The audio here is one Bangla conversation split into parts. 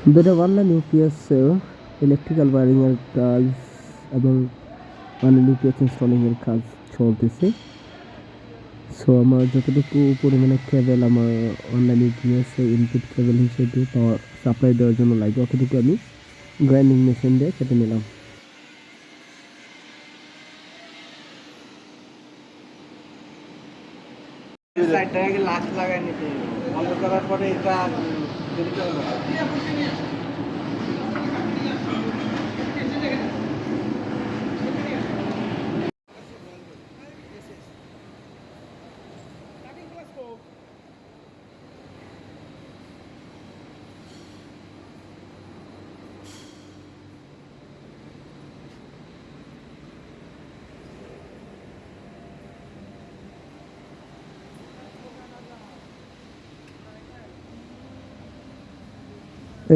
দুটো অনলাইন ইউপিএস ইলেকট্রিক্যাল ওয়্যারিং এর কাজ এবং অনলাইন ইউপিএস ইনস্টলিং এর কাজ চলতেছে। সো আমার যতটুকু পরিমাণে কেবল আমার অনলাইন ইউপিএস ইনপুট কেবল হিসেবে পাওয়ার সাপ্লাই দেওয়ার জন্য লাগে অতটুকু আমি গ্রাইন্ডিং মেশিন দিয়ে কেটে নিলাম। সাইডটাকে লাক্স লাগাই নিতে বন্ধ করার পরে এটা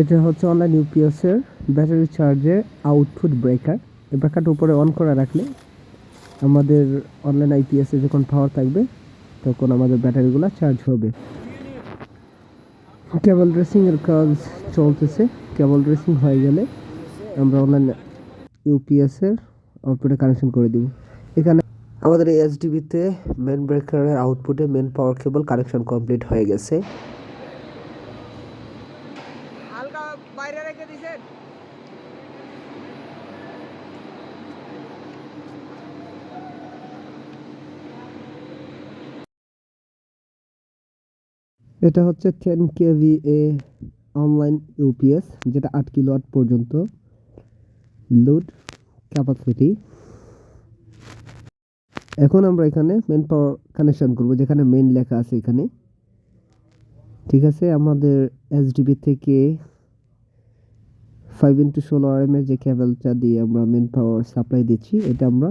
এটা হচ্ছে অনলাইন ইউপিএস এর ব্যাটারি চার্জের আউটপুট ব্রেকার। এই ব্রেকারটা উপরে অন করে রাখলে আমাদের অনলাইন আইপিএস এ যখন পাওয়ার থাকবে তখন আমাদের ব্যাটারিগুলো চার্জ হবে। কেবল ড্রেসিং এর কাজ চলতেছে। কেবল ড্রেসিং হয়ে গেলে আমরা অনলাইন ইউপিএস এর আউটপুটে কানেকশন করে দিব। এখানে আমাদের এই এসডিবিতে মেন ব্রেকারের আউটপুটে মেন পাওয়ার কেবল কানেকশন কমপ্লিট হয়ে গেছে। হালকা বাইরে রেখে দিয়েছেন। এটা হচ্ছে 10 কেভিএ অনলাইন ইউপিএস, যেটা 8 কিলোওয়াট পর্যন্ত লোড ক্যাপাসিটি। এখন আমরা এখানে মেন পাওয়ার কানেকশন করব, যেখানে মেন লেখা আছে এখানে। ঠিক আছে, আমাদের এসডিবি থেকে 5x16 RM এর যে কেবলটা দিয়ে আমরা মেন পাওয়ার সাপ্লাই দিচ্ছি, এটা আমরা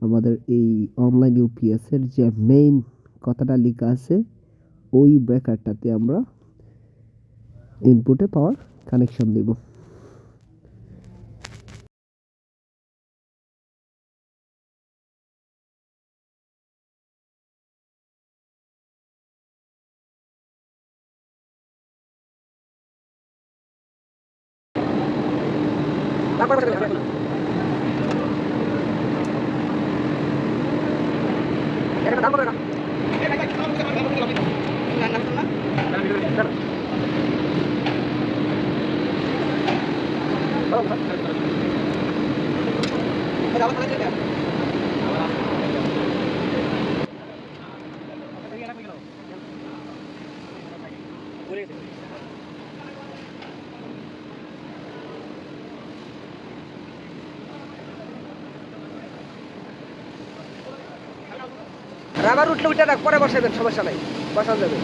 আমাদের এই অনলাইন ইউপিএস এর যে মেইন কথাটা লেখা আছে ওই ব্রেকারটাতে আমরা ইনপুটে পাওয়ার কানেকশন দেব। রাবার উঠলে উঠে রাখ, পরে বসাবেন, সমস্যা নাই, বসানো যাবে।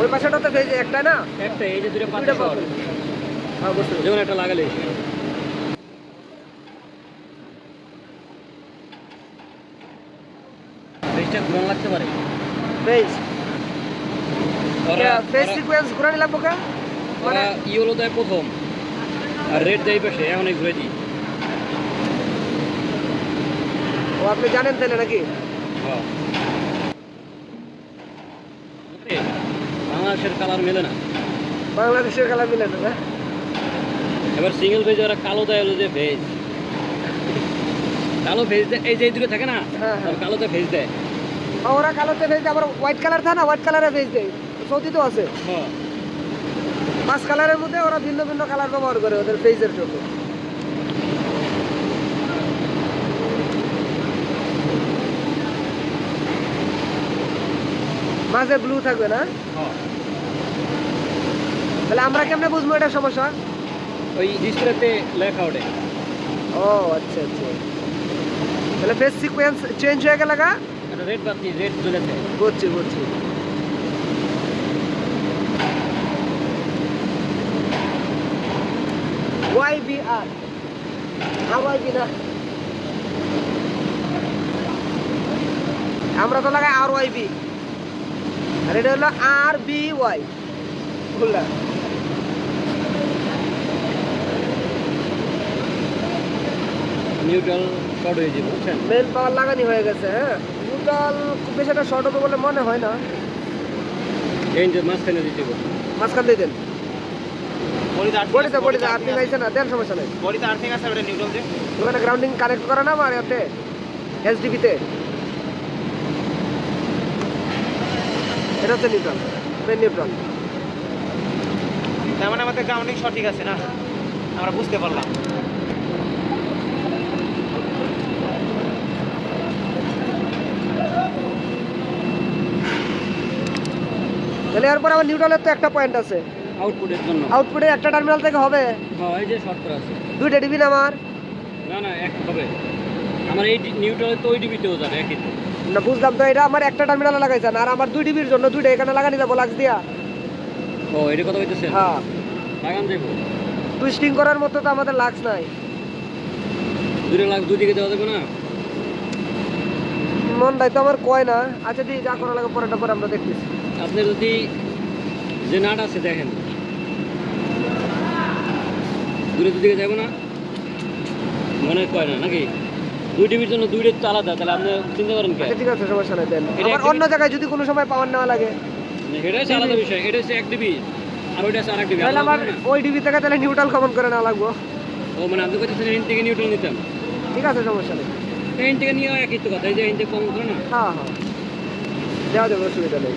ওই পাশেটাতে ভেজে একটা না একটা এই যে দুটো পাতা শট হ্যাঁ বুঝতে যেমন একটা লাগালে ফেসটা ঘুরানো লাগতে পারে। ফেজ ওরা ফেজ সিকোয়েন্স ঘুরানি লাগবো কা ওরা ইয়েলো দেয় প্রথম আর রেড দেয় পাশে, এখন এই ঘুরে দিই। ও আপনি জানেন তাহলে নাকি? হ্যাঁ, বাংলাদেশের কালার মেলে না, বাংলাদেশের কালার মিলে না। এবার সিঙ্গেল ভেজ ওরা কালো দেয়, হলো যে ভেজ কালো ভেজ দেয়, এই যে এই দুটো থাকে না, হ্যাঁ, হ্যাঁ। কালোতে ভেজ দেয়। ওরা কালোতে ভেজ দেয়, আবার হোয়াইট কালার থাকে না, হোয়াইট কালারে ভেজ দেয়। সৌদি তো আছে হ্যাঁ, 5 কালারের মধ্যে ওরা ভিন্ন ভিন্ন কালার ব্যবহার করে ওদের ফেজের জন্য। মাঝে ব্লু থাকবে না, হ্যাঁ। তাহলে আমরা কেমনে বুঝবো এটা সমস্যা? ওই ডিসপ্লেতে লেখা ওঠে। ও আচ্ছা আচ্ছা, তাহলে ফেজ সিকোয়েন্স চেঞ্জ হয়ে গেল গা। একটা রেড বাতি রেড জ্বলেছে। বুঝছি বুঝছি। YBR YB না, আমরা তো লাগাই RYB, আর এটা হলো RBY। বুঝলা? নিউট্রাল শর্ট হয়ে যাবে বুঝছেন। মেন পাওয়ার লাগানি হয়ে গেছে। হ্যাঁ, নিউট্রাল খুব বেশি একটা শর্ট হবে বলে মনে হয় না। এই যে মাঝখানে দিতে হবে, মাঝখান দিয়ে দেন। বডিতে আর্থিং আইছে না, দেন সমস্যা নেই। বডিতে আর্থিং আছে, ওটা নিউট্রাল দিয়ে ওখানে গ্রাউন্ডিং কানেক্ট করা না আমার এতে এসডিবিতে। এটা হচ্ছে নিউট্রাল, মেন নিউট্রাল। তার মানে আমাদের গ্রাউন্ডিং সঠিক আছে না, আমরা বুঝতে পারলাম। তাহলে এরপর আমার নিউট্রালের তো একটা পয়েন্ট আছে আউটপুটের জন্য। আউটপুটে একটা টার্মিনাল থেকে হবে হ্যাঁ এই যে শর্ট করা আছে। দুইটা ডিবি না আমার? না না এক হবে আমার, এই নিউট্রালে তো ওই ডিবিতেও যাবে একই তো। না বুঝলাম তো, এটা আমার একটা টার্মিনালে লাগাইছেন আর আমার 2 ডিবির জন্য 2টা এখানে লাগানি যাবো লাক্স দিয়া। ও এটা কথা হইতেছে, হ্যাঁ লাগান যাবো। টুইস্টিং করার মতো তো আমাদের লাক্স নাই। 2 লাখ দুদিকে দেওয়া যাবে না। মনটাই তো আমার কয় না। আচ্ছা দি যা করা লাগে পরেরটা পরে আমরা দেখতেছি। আপনি যদি যে নাট আছে দেখেন, দুদিকে যাবো না মনে কয় না নাকি? 2 টিভির জন্য 2টা তো আলাদা, তাহলে আপনি চিন্তা করেন কে? আচ্ছা ঠিক আছে, সমস্যা নাই দেন। এটা আমার অন্য জায়গায় যদি কোনো সময় পাওয়ার নেওয়া লাগে, এটা হচ্ছে আলাদা বিষয়। এটা হচ্ছে 1 টিভি আর ওইটা হচ্ছে আরেক টিভি। তাহলে আমার ওই ডিবি থেকে তাহলে নিউট্রাল কমন করে না লাগবো। ও মানে আপনি বলতেছেন এন থেকে নিউট্রাল নিতাম, ঠিক আছে সমস্যা নেই। এন থেকে নিয়ে একই তো কথা, এই যে এন থেকে কমন করে না। হ্যাঁ হ্যাঁ দেওয়া যাবে, অসুবিধা নেই।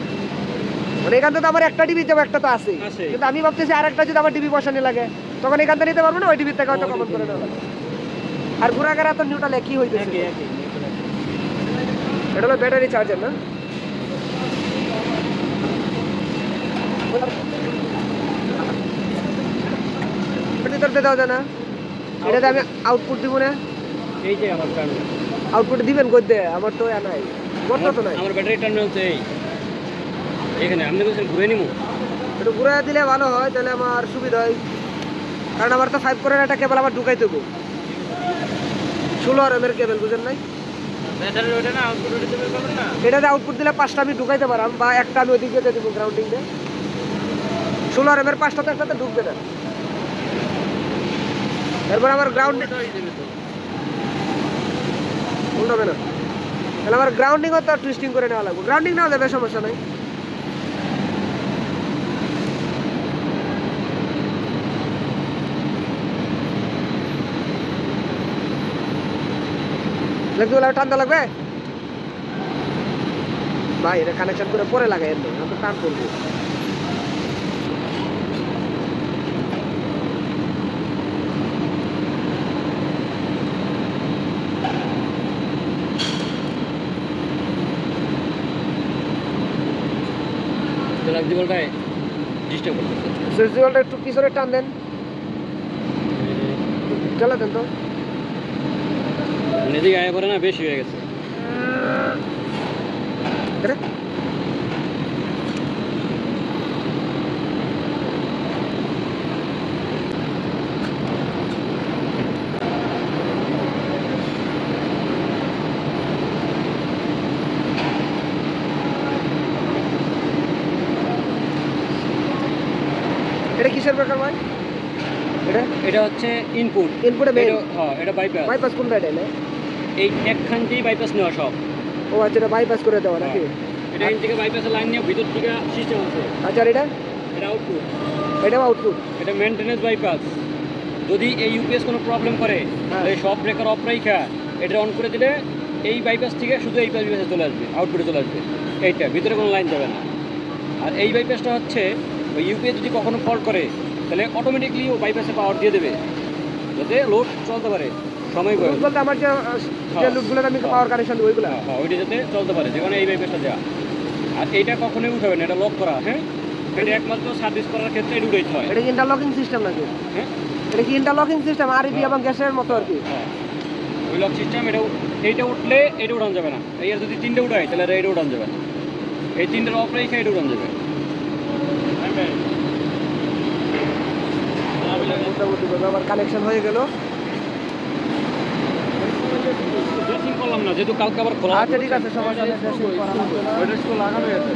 মানে এখান থেকে তো আমার একটা ডিবি যাবে, একটা তো আছে, আছে। কিন্তু আমি ভাবতেছি আরেকটা যদি আমার ডিবি বসানি লাগে তখন এখান থেকে নিতে পারবো না, ওই ডিবির থেকে হয়তো কমন করে নেওয়া লাগে। আর ঘোরাঘেরা তো নিউট্রাল একই হইতেছে। এটা হলো ব্যাটারি চার্জার না? ভিতরতে দেওয়া যায় না? এটাতে আমি আউটপুট দিব না? এই যে আমার টার্মিনাল, আউটপুট দিবেন কই দে? আমার তো নাই, বর্ত তো নাই। আমার ব্যাটারি টার্মিনাল তো এই এখানে। আপনি বলছেন ঘুরে নিবো, একটু ঘুরে দিলে ভালো হয়, তাহলে আমার সুবিধা হয়। কারণ আমার তো 5 করে একটা কেবল আমার ঢুকাই দেবো, 16 RMএর কেবল, বুঝেন নাই? ব্যাটারি ওটা না, আউটপুট ওটা দিতে পারবেন না। এটাতে আউটপুট দিলে 5টা আমি ঢুকাইতে পারলাম, বা একটা আমি ওইদিকে দিয়ে দেবো গ্রাউন্ডিং দিয়ে। 16 RMএর 5টা তো একসাথে ঢুকবে না। এরপর আমার গ্রাউন্ড উল্টাবে না, তাহলে আমার গ্রাউন্ডিংও তো টুইস্টিং করে নেওয়া লাগবে। গ্রাউন্ডিং নেওয়া যাবে, সমস্যা নাই। লাগবে টানতে লাগবে ভাই, এটা কানেকশন করে পরে লাগাই, এর আমি তো টান করবো। লাগজিবলটায় ডিস্টার্ব করতেছে। সুইচটা একটু পিছনে টান দেন, চালা দেন তো। মানে এদিকে আয়া পরে না বেশি হয়ে গেছে। আরে এটা কিসের ব্রেকার ভাই? এটা হচ্ছে ইনপুট। ইনপুটে মেইন। হ্যাঁ এটা বাইপাস। বাইপাস কোনটা এটা? এই একখান দিয়ে বাইপাস নেওয়া সব। ও আচ্ছা, এটা বাইপাস করে দেওয়া নাকি? এটা এন থেকে বাইপাসের লাইন নিয়ে ভিতর থেকে সিস্টেম আছে। আচ্ছা, আর এটা? এটা আউটপুট। এটাও আউটপুট। এটা মেইনটেনেন্স বাইপাস। যদি এই ইউপিএস কোনো প্রবলেম করে তাহলে সব ব্রেকার অফ রাইখা এটা অন করে দিলে এই বাইপাস থেকে শুধু এই বাইপাসে চলে আসবে, আউটপুটে চলে আসবে। এইটা ভিতরে কোনো লাইন যাবে না। আর এই বাইপাসটা হচ্ছে ওই ইউপিএস যদি কখনো ফল্ট করে তাহলে অটোমেটিকলি ও বাইপাসে পাওয়ার দিয়ে দেবে, যাতে লোড চলতে পারে সময় করে। বলতে আমার যে লুটগুলো আমি পাওয়ার কানেকশন দিই ওইগুলো? হ্যাঁ ওইটা যাতে চলতে পারে, যেমন এই বাইপাসটা দেওয়া। আর এইটা কখনোই উঠাবে না, এটা লক করা। হ্যাঁ এটা একমাত্র সার্ভিস করার ক্ষেত্রে এটা উঠাইতে হয়। এটা কি ইন্টারলকিং সিস্টেম নাকি? হ্যাঁ এটা কি ইন্টারলকিং সিস্টেম? আরবি এবং গ্যাসের মতো আর কি? হ্যাঁ ওই লক সিস্টেম। এইটা উঠলে এটা উঠানো যাবে না। এর যদি 3টে উঠায় তাহলে এটা উঠানো যাবে না। এই 3টের অফ রেখে এটা উঠানো যাবে। মোটামুটি আবার কানেকশন হয়ে গেল। ড্রেসিং করলাম না, যেহেতু কালকে আবার খোলা। আচ্ছা ঠিক আছে, সমস্যা নেই, ড্রেসিং করা লাগবে না। ওইটা তো লাগানো আছে।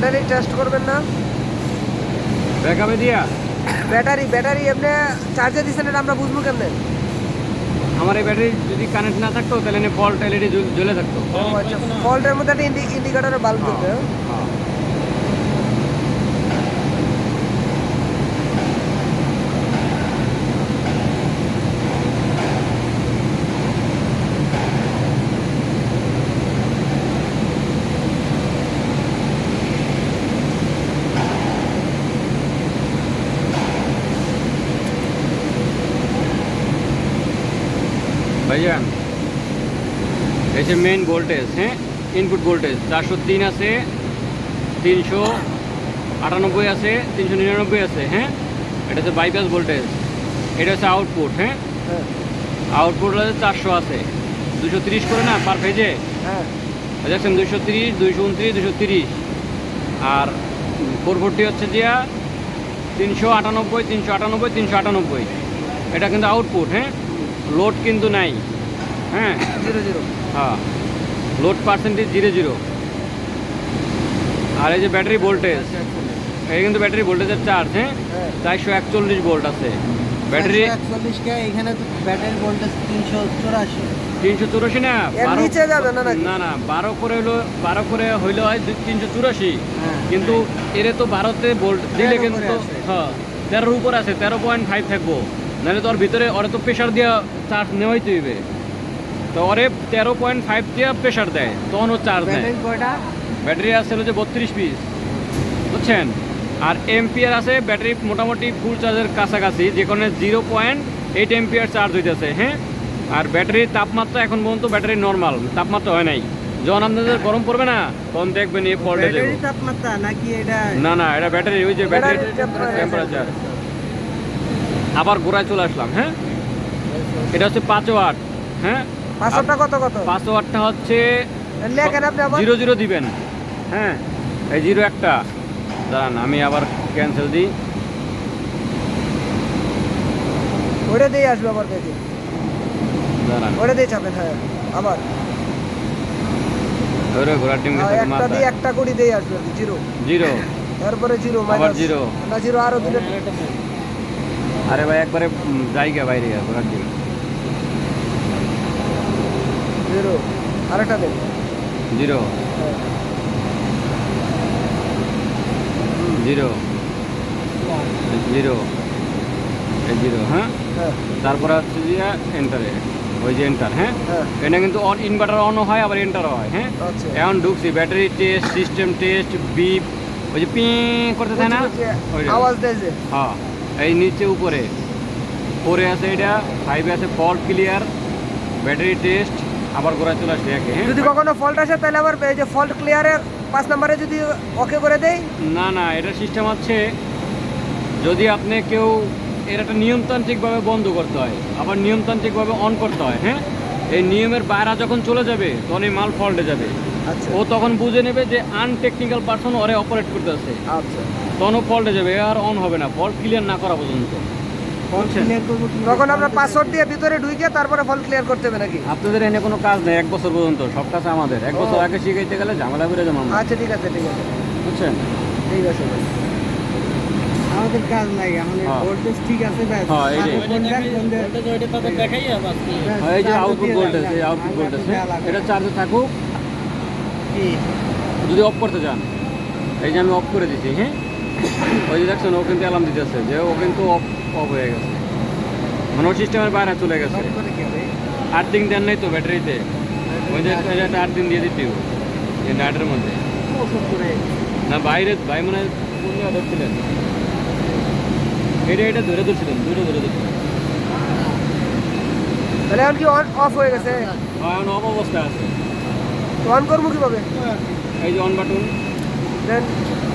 ব্যাটারি টেস্ট করবেন না? ব্যাকআপে দিয়া ব্যাটারি এমনি চার্জে দিচ্ছেন, এটা আমরা বুঝবো কেমনে? আমার এই ব্যাটারি যদি কানেক্ট না থাকতো তাহলে ফল্ট এলইডি জ্বলে থাকতো। ও আচ্ছা, ফল্টের মধ্যে একটা ইন্ডিকেটরের বাল্ব জ্বলবে। হ্যাঁ। ভাইজান এই যে মেইন ভোল্টেজ, হ্যাঁ, ইনপুট ভোল্টেজ 403 আছে, 398 আছে, 399 আছে, হ্যাঁ। এটা হচ্ছে বাইপাস ভোল্টেজ। এটা হচ্ছে আউটপুট, হ্যাঁ। হ্যাঁ আউটপুট হচ্ছে 400 আছে, 230 করে না পার পেজে। হ্যাঁ দেখছেন 230, 229, 230 আর 440 হচ্ছে দিয়া 398, 398, 398। এটা কিন্তু আউটপুট, হ্যাঁ, লোড কিন্তু নাই, হ্যাঁ। 0 হ্যাঁ, লোড পার্সেন্টেজ 0 আর এই যে ব্যাটারি ভোল্টেজ, এই কিন্তু ব্যাটারি ভোল্টেজের চার্জ, হ্যাঁ, 441 ভোল্ট আছে ব্যাটারি। 441 কে এখানে তো ব্যাটারি ভোল্টেজ 384। 384 না, এর নিচে যাবে না নাকি? না 12 করে হইলে হয় 384, হ্যাঁ। কিন্তু এর তো 12তে ভোল্ট দিলে 13 কিন্তু উপরে আছে। হ্যাঁ 13 উপর আছে, 13.5 থাকবো, নাহলে তো ওর ভিতরে ওরে তো প্রেশার দিয়ে চার্জ নেওয়াই তৈবে। তো ওরে 13.5 দিয়ে প্রেশার দেয়, তখন ও চার্জ দেয়। ব্যাটারি কয়টা? ব্যাটারি আছে হচ্ছে 32 পিস, বুঝছেন। আর এম্পিয়ার আছে ব্যাটারি মোটামুটি ফুল চার্জের কাছাকাছি, যেখানে 0.8 এম্পিয়ার চার্জ হইতেছে, হ্যাঁ। আর ব্যাটারির তাপমাত্রা এখন পর্যন্ত ব্যাটারি নর্মাল তাপমাত্রা হয় নাই। যখন আপনাদের গরম পড়বে না তখন দেখবেন এই ফল্টে যাবে। ব্যাটারি তাপমাত্রা নাকি এটা? না এটা ব্যাটারি, ওই যে ব্যাটারি টেম্পারেচার। আবার গোড়ায় চলে আসলাম, হ্যাঁ। এটা হচ্ছে 5 ওয়াট, হ্যাঁ। 500টা কত 5 ওয়াটটা হচ্ছে লেখেন আপনি আবার। 0 দিবেন, হ্যাঁ। এই 0 একটা, দাঁড়ান আমি আবার ক্যান্সেল দিই। ওটা দিয়ে আসবে আবার দেখি, দাঁড়ান ওটা দিয়ে চাপেন। হ্যাঁ আবার ওরে ঘোড়ার ডিম গেছে একটা দিয়ে মাথায়। একটা করে দিয়ে আসবে 0, 0 তারপরে 0 আবার মাইনাস 0। না 0 আরো দিলে। আরে ভাই একবারে জায়গা বাইরে ঘোড়ার ডিম। 0 আরেকটা দেন। 0 হ্যাঁ 0 0 এই 0, হ্যাঁ। হ্যাঁ তারপরে হচ্ছে যে এন্টারে, ওই যে এন্টার, হ্যাঁ। হ্যাঁ এটা কিন্তু অন ইনভার্টার অনও হয় আবার এন্টারও হয়, হ্যাঁ। আচ্ছা এখন ঢুকছি battery test, system test, beep, ওই যে পি করতে থাকে না, ওইটা। আওয়াজ দেয় যে। হ্যাঁ, এই নিচে উপরে 4-এ আছে, এটা 5-এ আছে ফল্ট ক্লিয়ার, ব্যাটারি টেস্ট, আবার গোড়ায় চলে আসছে একে, হ্যাঁ। যদি কখনো ফল্ট আসে তাহলে আবার এই যে ফল্ট ক্লিয়ারের 5 নম্বরে যদি ওকে করে দেই। না এটা সিস্টেম আছে, যদি আপনি কেউ এর একটা নিয়মতান্ত্রিকভাবে বন্ধ করতে হয়, আবার নিয়মতান্ত্রিকভাবে অন করতে হয়, হ্যাঁ। এই নিয়মের বাইরে যখন চলে যাবে তখন এই মাল ফল্টে যাবে। আচ্ছা ও তখন বুঝে নেবে যে আনটেকনিক্যাল পারসন ওরে অপারেট করতেছে, আচ্ছা তখন ও ফল্টে যাবে, আর অন হবে না ফল্ট ক্লিয়ার না করা পর্যন্ত। বুঝছেন? ক্লিয়ার করব কি? তখন আমরা পাসওয়ার্ড দিয়ে ভিতরে ঢুকে তারপরে ফল্ট ক্লিয়ার করতে হবে নাকি? আপনাদের এনে কোনো কাজ নেই 1 বছর পর্যন্ত, সব কাজ আমাদের। 1 বছর ও। আগে শিখাইতে গেলে ঝামেলা করে যাবো আমরা, আচ্ছা ঠিক আছে বুঝছেন। ঠিক আছে ভাই। আমাদের কাজ নাই আমাদের হ্যাঁ। ভোল্টেজ ঠিক আছে ব্যাস। হ্যাঁ, এই যে। হ্যাঁ, এই যে আউটপুট ভোল্টেজ, এই আউটপুট ভোল্টেজ, এটা চার্জে থাকুক। যদি অফ করতে চান, এই যে আমি অফ করে দিচ্ছি, হ্যাঁ। ওই যে দেখছেন ও কিন্তু অ্যালার্ম দিতেছে যে ও কিন্তু অফ হয়ে গেছে, মানে ওর সিস্টেমের বাইরে চলে গেছে। আর্থিং দেন নাই তো ব্যাটারিতে, ওই যে একটা আর্থিং দিয়ে দিতে হবে এই নাটের মধ্যে। না বাইরে ভাই মানে পূর্ণিমা ধরছিলেন, এটা ধরে ধরছিলেন, দুটো ধরে ধরছিলেন। তাহলে এখন কি অন অফ হয়ে গেছে? এখন অফ অবস্থায় আছে। তো অন করবো কিভাবে? এই যে অন বাটন, দেন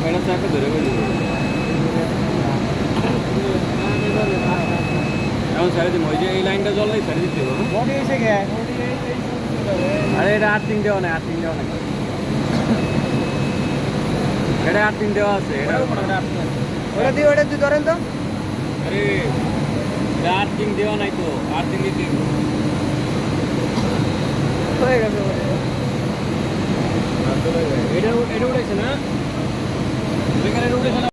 এটা তো একটা ধরে ফেলবে। এখন ছেড়ে দিব, ওই যে এই লাইনটা জ্বললেই ছেড়ে দিতে হবে, হ্যাঁ? বডি এসে গে আরে এটা আর্থিং দেওয়া নাই, আর্থিং দেওয়া নাই, এটা আর্থিং দেওয়া আছে। এটা ওটা দিয়ে ধরেন তো। আরে এটা আর্থিং দেওয়া নাই তো, আর্থিং দিতে হবে। হয়ে গেছে এটা উঠেছে না, ব্রেকারের রোটেশন